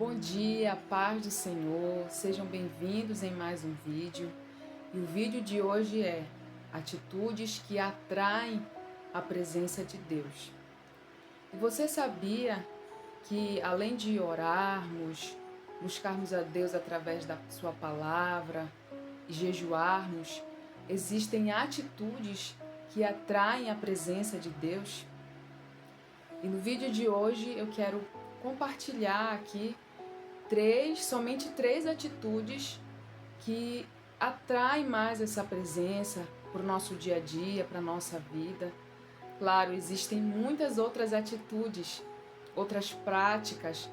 Bom dia, paz do Senhor, sejam bem-vindos em mais um vídeo. E o vídeo de hoje é atitudes que atraem a presença de Deus. E você sabia que além de orarmos, buscarmos a Deus através da sua palavra e jejuarmos, existem atitudes que atraem a presença de Deus? E no vídeo de hoje eu quero compartilhar aqui somente três atitudes que atraem mais essa presença para o nosso dia a dia, para a nossa vida. Claro, existem muitas outras atitudes, outras práticas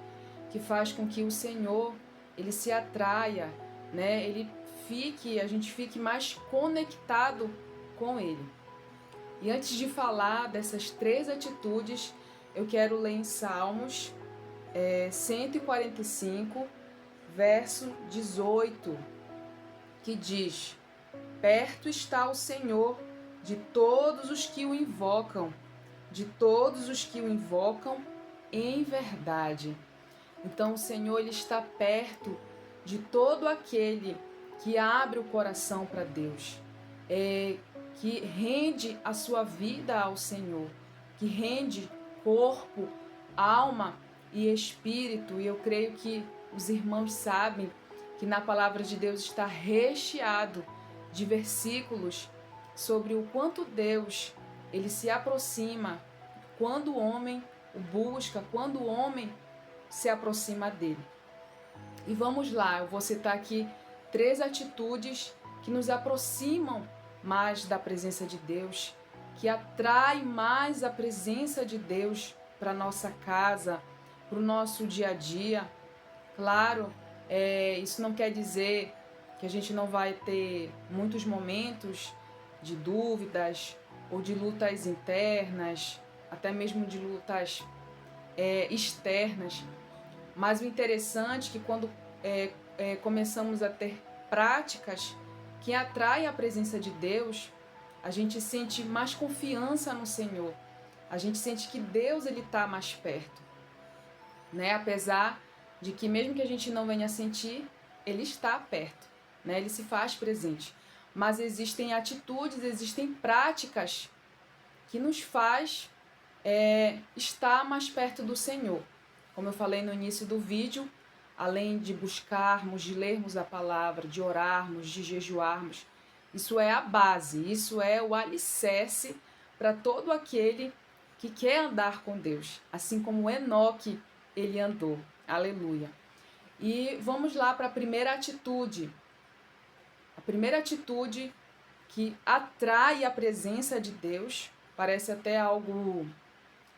que faz com que o Senhor ele se atraia, né? A gente fique mais conectado com Ele. E antes de falar dessas três atitudes, eu quero ler em Salmos 145, verso 18, que diz: Perto está o Senhor de todos os que o invocam, de todos os que o invocam em verdade. Então o Senhor ele está perto de todo aquele que abre o coração para Deus, que rende a sua vida ao Senhor, que rende corpo, alma e espírito. E eu creio que os irmãos sabem que na palavra de Deus está recheado de versículos sobre o quanto Deus ele se aproxima quando o homem o busca, quando o homem se aproxima dele. E vamos lá, eu vou citar aqui três atitudes que nos aproximam mais da presença de Deus, que atrai mais a presença de Deus para nossa casa, para o nosso dia a dia. Claro, isso não quer dizer que a gente não vai ter muitos momentos de dúvidas ou de lutas internas, até mesmo de lutas externas. Mas o interessante é que quando começamos a ter práticas que atraem a presença de Deus, a gente sente mais confiança no Senhor. A gente sente que Deus ele está mais perto, né? Apesar de que mesmo que a gente não venha sentir, ele está perto, né? Ele se faz presente. Mas existem atitudes, existem práticas que nos faz estar mais perto do Senhor. Como eu falei no início do vídeo, além de buscarmos, de lermos a palavra, de orarmos, de jejuarmos, isso é a base, isso é o alicerce para todo aquele que quer andar com Deus, assim como Enoque ele andou. Aleluia. E vamos lá para a primeira atitude. A primeira atitude que atrai a presença de Deus, parece até algo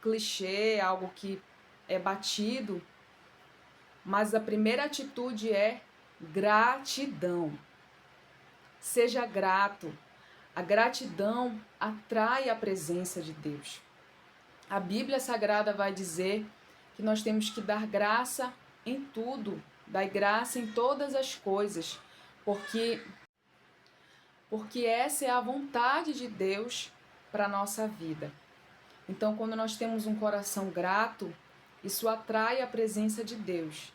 clichê, algo que é batido, mas a primeira atitude é gratidão. Seja grato. A gratidão atrai a presença de Deus. A Bíblia Sagrada vai dizer que nós temos que dar graça em tudo, dar graça em todas as coisas, porque essa é a vontade de Deus para a nossa vida. Então, quando nós temos um coração grato, isso atrai a presença de Deus.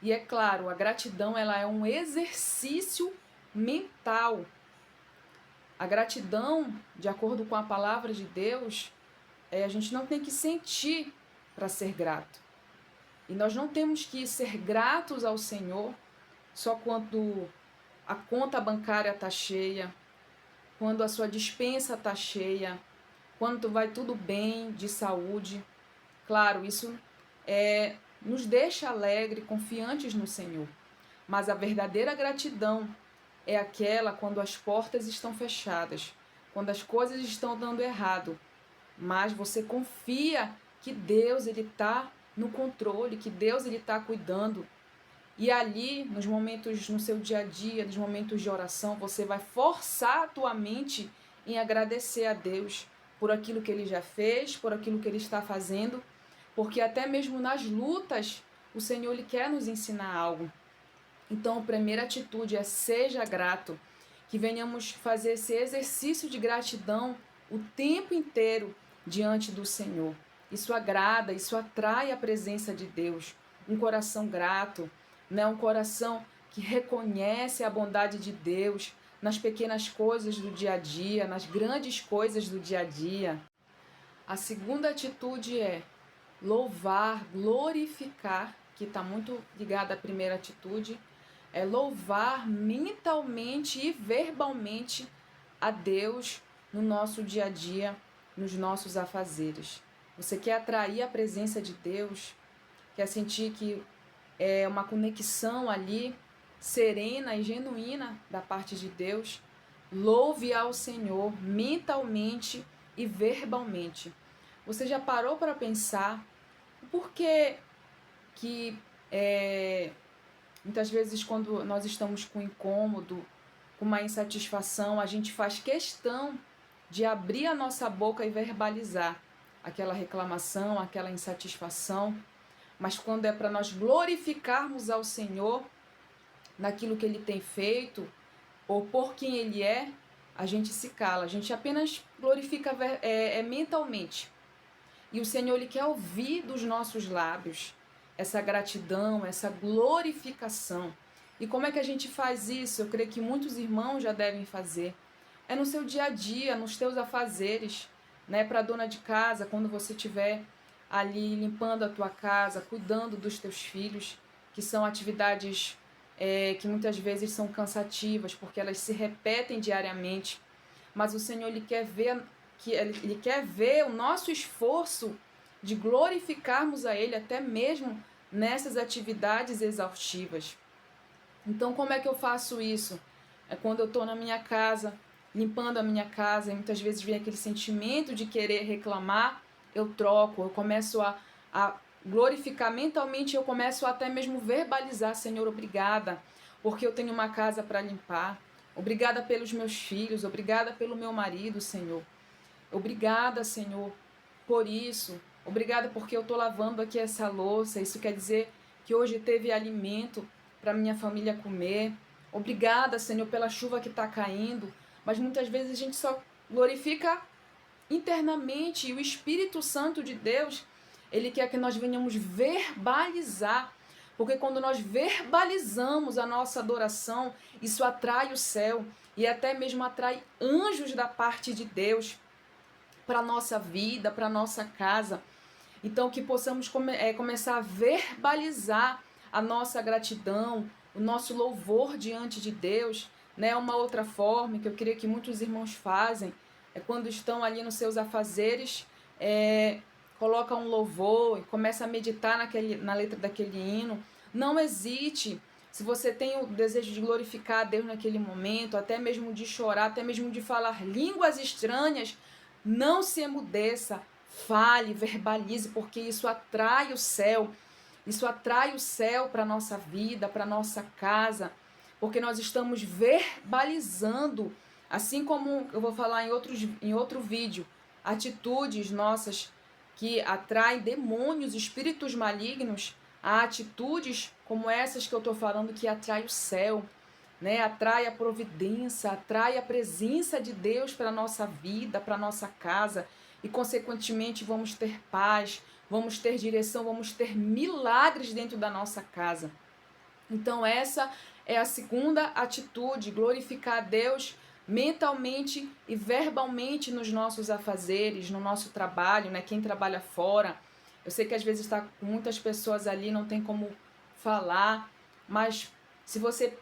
E é claro, a gratidão ela é um exercício mental. A gratidão, de acordo com a palavra de Deus, a gente não tem que sentir para ser grato. E nós não temos que ser gratos ao Senhor só quando a conta bancária está cheia, quando a sua despensa está cheia, quando vai tudo bem de saúde. Claro, isso nos deixa alegre, confiantes no Senhor. Mas a verdadeira gratidão é aquela quando as portas estão fechadas, quando as coisas estão dando errado, mas você confia que Deus ele está no controle, que Deus ele está cuidando. E ali, nos momentos, no seu dia a dia, nos momentos de oração, você vai forçar a tua mente em agradecer a Deus por aquilo que Ele já fez, por aquilo que Ele está fazendo, porque até mesmo nas lutas, o Senhor Ele quer nos ensinar algo. Então, a primeira atitude é seja grato, que venhamos fazer esse exercício de gratidão o tempo inteiro diante do Senhor. Isso agrada, isso atrai a presença de Deus. um coração grato, né? Um coração que reconhece a bondade de Deus nas pequenas coisas do dia a dia, nas grandes coisas do dia a dia. A segunda atitude é louvar, glorificar, que está muito ligada à primeira atitude, é louvar mentalmente e verbalmente a Deus no nosso dia a dia, nos nossos afazeres. Você quer atrair a presença de Deus, quer sentir que é uma conexão ali serena e genuína da parte de Deus? Louve ao Senhor mentalmente e verbalmente. Você já parou para pensar o porquê que muitas vezes quando nós estamos com incômodo, com uma insatisfação, a gente faz questão de abrir a nossa boca e verbalizar aquela reclamação, aquela insatisfação, mas quando é para nós glorificarmos ao Senhor naquilo que Ele tem feito ou por quem Ele é, a gente se cala, a gente apenas glorifica mentalmente. E o Senhor, Ele quer ouvir dos nossos lábios essa gratidão, essa glorificação. E como é que a gente faz isso? Eu creio que muitos irmãos já devem fazer. É no seu dia a dia, nos teus afazeres, né? Para a dona de casa, quando você estiver ali limpando a tua casa, cuidando dos teus filhos, que são atividades que muitas vezes são cansativas, porque elas se repetem diariamente. Mas o Senhor, Ele quer ver o nosso esforço de glorificarmos a Ele até mesmo nessas atividades exaustivas. Então, como é que eu faço isso? É quando eu estou na minha casa, limpando a minha casa, e muitas vezes vem aquele sentimento de querer reclamar, eu troco, eu começo a glorificar mentalmente, eu começo a até mesmo verbalizar: Senhor, obrigada, porque eu tenho uma casa para limpar, obrigada pelos meus filhos, obrigada pelo meu marido, Senhor, obrigada, Senhor, por isso, obrigada porque eu estou lavando aqui essa louça, isso quer dizer que hoje teve alimento para minha família comer, obrigada, Senhor, pela chuva que está caindo. Mas muitas vezes a gente só glorifica internamente, e o Espírito Santo de Deus, Ele quer que nós venhamos verbalizar, porque quando nós verbalizamos a nossa adoração, isso atrai o céu e até mesmo atrai anjos da parte de Deus para a nossa vida, para a nossa casa. Então, que possamos começar a verbalizar a nossa gratidão, o nosso louvor diante de Deus, né? Uma outra forma que eu creio que muitos irmãos fazem é quando estão ali nos seus afazeres, coloca um louvor e começa a meditar na letra daquele hino. Não hesite. Se você tem o desejo de glorificar a Deus naquele momento, até mesmo de chorar, até mesmo de falar línguas estranhas, não se emudeça, fale, verbalize, porque isso atrai o céu. Isso atrai o céu para a nossa vida, para a nossa casa, porque nós estamos verbalizando, assim como eu vou falar em outro vídeo, atitudes nossas que atraem demônios, espíritos malignos, há atitudes como essas que eu estou falando que atrai o céu, né? Atrai a providência, atrai a presença de Deus para a nossa vida, para a nossa casa, e consequentemente vamos ter paz, vamos ter direção, vamos ter milagres dentro da nossa casa. Então essa é a segunda atitude, glorificar a Deus mentalmente e verbalmente nos nossos afazeres, no nosso trabalho, né? Quem trabalha fora, eu sei que às vezes está com muitas pessoas ali, não tem como falar, mas se você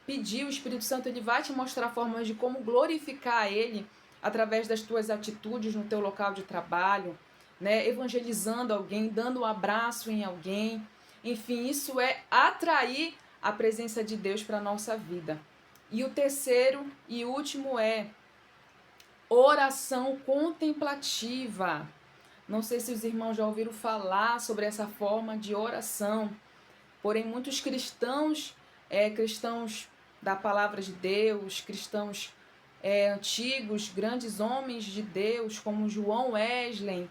pedir, o Espírito Santo, ele vai te mostrar formas de como glorificar a Ele através das tuas atitudes no teu local de trabalho, né? Evangelizando alguém, dando um abraço em alguém. Enfim, isso é atrair a presença de Deus para a nossa vida. E o terceiro e último é oração contemplativa. Não sei se os irmãos já ouviram falar sobre essa forma de oração, porém muitos cristãos da palavra de Deus, cristãos antigos, grandes homens de Deus, como João Wesley,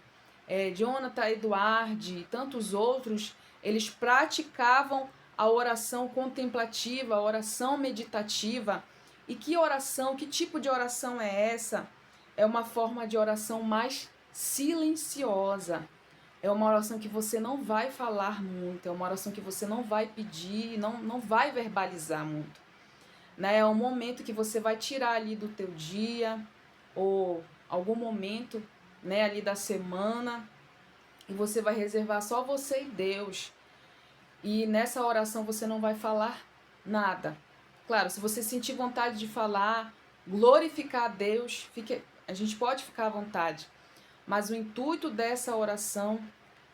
Jonathan Edwards e tantos outros, eles praticavam a oração contemplativa, a oração meditativa. E que oração, que tipo de oração é essa? É uma forma de oração mais silenciosa, É uma oração que você não vai falar muito, é uma oração que você não vai pedir, não vai verbalizar muito, né? É um momento que você vai tirar ali do teu dia, ou algum momento, né, ali da semana, e você vai reservar só você e Deus. E nessa oração você não vai falar nada. Claro, se você sentir vontade de falar, glorificar a Deus, a gente pode ficar à vontade. Mas o intuito dessa oração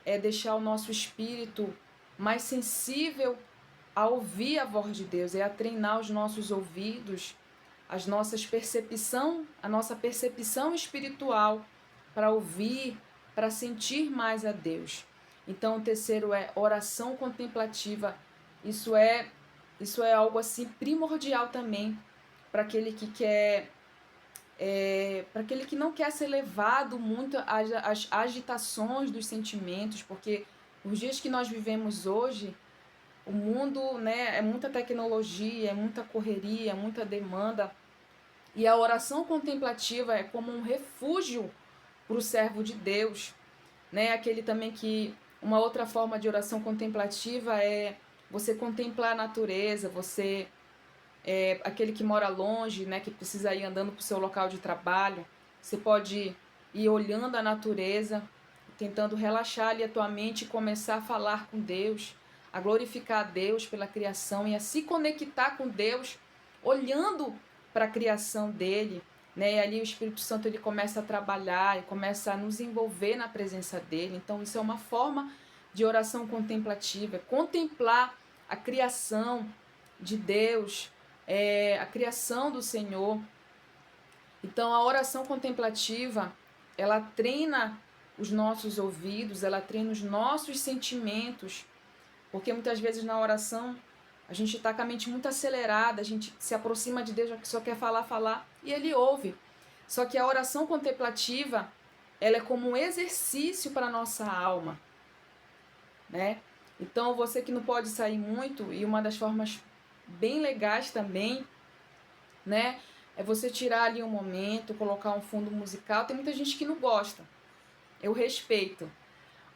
é deixar o nosso espírito mais sensível a ouvir a voz de Deus, é a treinar os nossos ouvidos, a nossa percepção espiritual para ouvir, para sentir mais a Deus. Então, o terceiro é oração contemplativa. Isso é isso é algo assim primordial também para aquele que quer para aquele que não quer ser levado muito às agitações dos sentimentos, porque os dias que nós vivemos hoje, o mundo, né, é muita tecnologia, é muita correria, é muita demanda, e a oração contemplativa é como um refúgio para o servo de Deus, né? Aquele também que uma outra forma de oração contemplativa é você contemplar a natureza, você aquele que mora longe, né, que precisa ir andando para o seu local de trabalho, você pode ir olhando a natureza, tentando relaxar ali a tua mente e começar a falar com Deus, a glorificar a Deus pela criação e a se conectar com Deus, olhando para a criação dele, né? E ali o Espírito Santo ele começa a trabalhar e começa a nos envolver na presença dele. Então isso é uma forma de oração contemplativa, contemplar a criação de Deus, a criação do Senhor. Então a oração contemplativa, ela treina os nossos ouvidos, ela treina os nossos sentimentos, porque muitas vezes na oração a gente está com a mente muito acelerada, a gente se aproxima de Deus, só quer falar, e Ele ouve. Só que a oração contemplativa, ela é como um exercício para a nossa alma, né? Então você que não pode sair muito, e uma das formas bem legais também, né, é você tirar ali um momento, colocar um fundo musical. Tem muita gente que não gosta, eu respeito,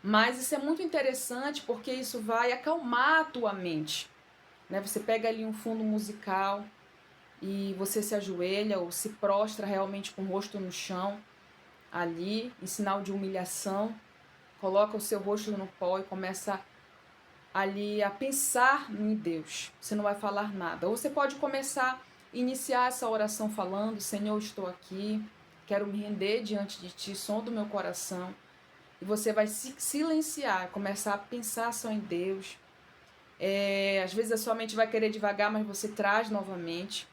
mas isso é muito interessante porque isso vai acalmar a tua mente, né? Você pega ali um fundo musical e você se ajoelha ou se prostra realmente com o rosto no chão, ali, em sinal de humilhação, coloca o seu rosto no pó e começa ali a pensar em Deus. Você não vai falar nada. Ou você pode começar a iniciar essa oração falando: Senhor, estou aqui, quero me render diante de Ti, som do meu coração. E você vai se silenciar, começar a pensar só em Deus. Às vezes a sua mente vai querer devagar, mas você traz novamente.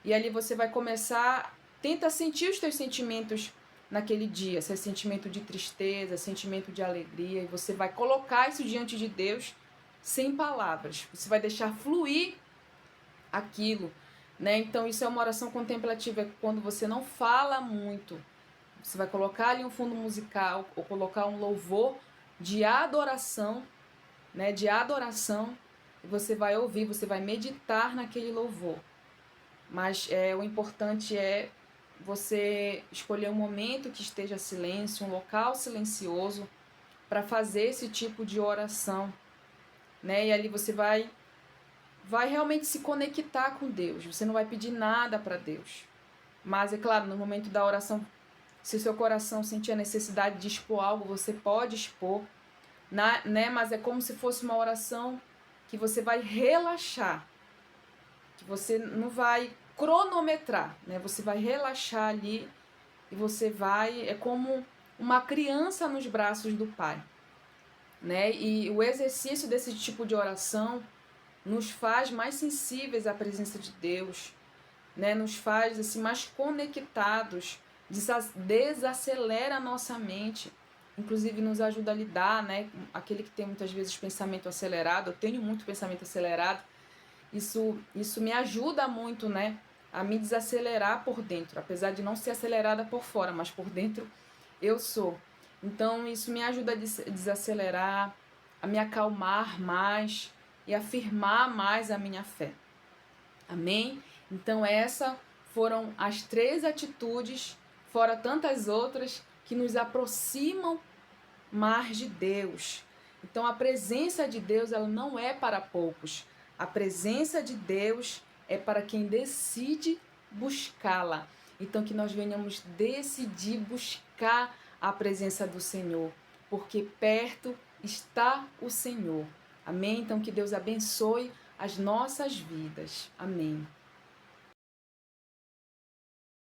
E ali você vai começar, tenta sentir os teus sentimentos naquele dia, se é sentimento de tristeza, sentimento de alegria, e você vai colocar isso diante de Deus sem palavras. Você vai deixar fluir aquilo, né? Então isso é uma oração contemplativa, é quando você não fala muito. Você vai colocar ali um fundo musical ou colocar um louvor de adoração, né? De adoração, e você vai ouvir, você vai meditar naquele louvor. Mas o importante é você escolher um momento que esteja silêncio, um local silencioso para fazer esse tipo de oração, né? E ali você vai realmente se conectar com Deus. Você não vai pedir nada para Deus. Mas é claro, no momento da oração, se o seu coração sentir a necessidade de expor algo, você pode expor, né? Mas é como se fosse uma oração que você vai relaxar, que você não vai cronometrar, né? Você vai relaxar ali e você vai, é como uma criança nos braços do Pai, né? E o exercício desse tipo de oração nos faz mais sensíveis à presença de Deus, né? Nos faz assim mais conectados, desacelera a nossa mente, inclusive nos ajuda a lidar, né? Aquele que tem muitas vezes pensamento acelerado, eu tenho muito pensamento acelerado, isso me ajuda muito, né, a me desacelerar por dentro, apesar de não ser acelerada por fora, mas por dentro eu sou. Então isso me ajuda a desacelerar, a me acalmar mais e a firmar mais a minha fé. Amém? Então essas foram as 3 atitudes, fora tantas outras, que nos aproximam mar de Deus. Então a presença de Deus, ela não é para poucos. A presença de Deus é para quem decide buscá-la. Então que nós venhamos decidir buscar a presença do Senhor, porque perto está o Senhor. Amém? Então que Deus abençoe as nossas vidas. Amém.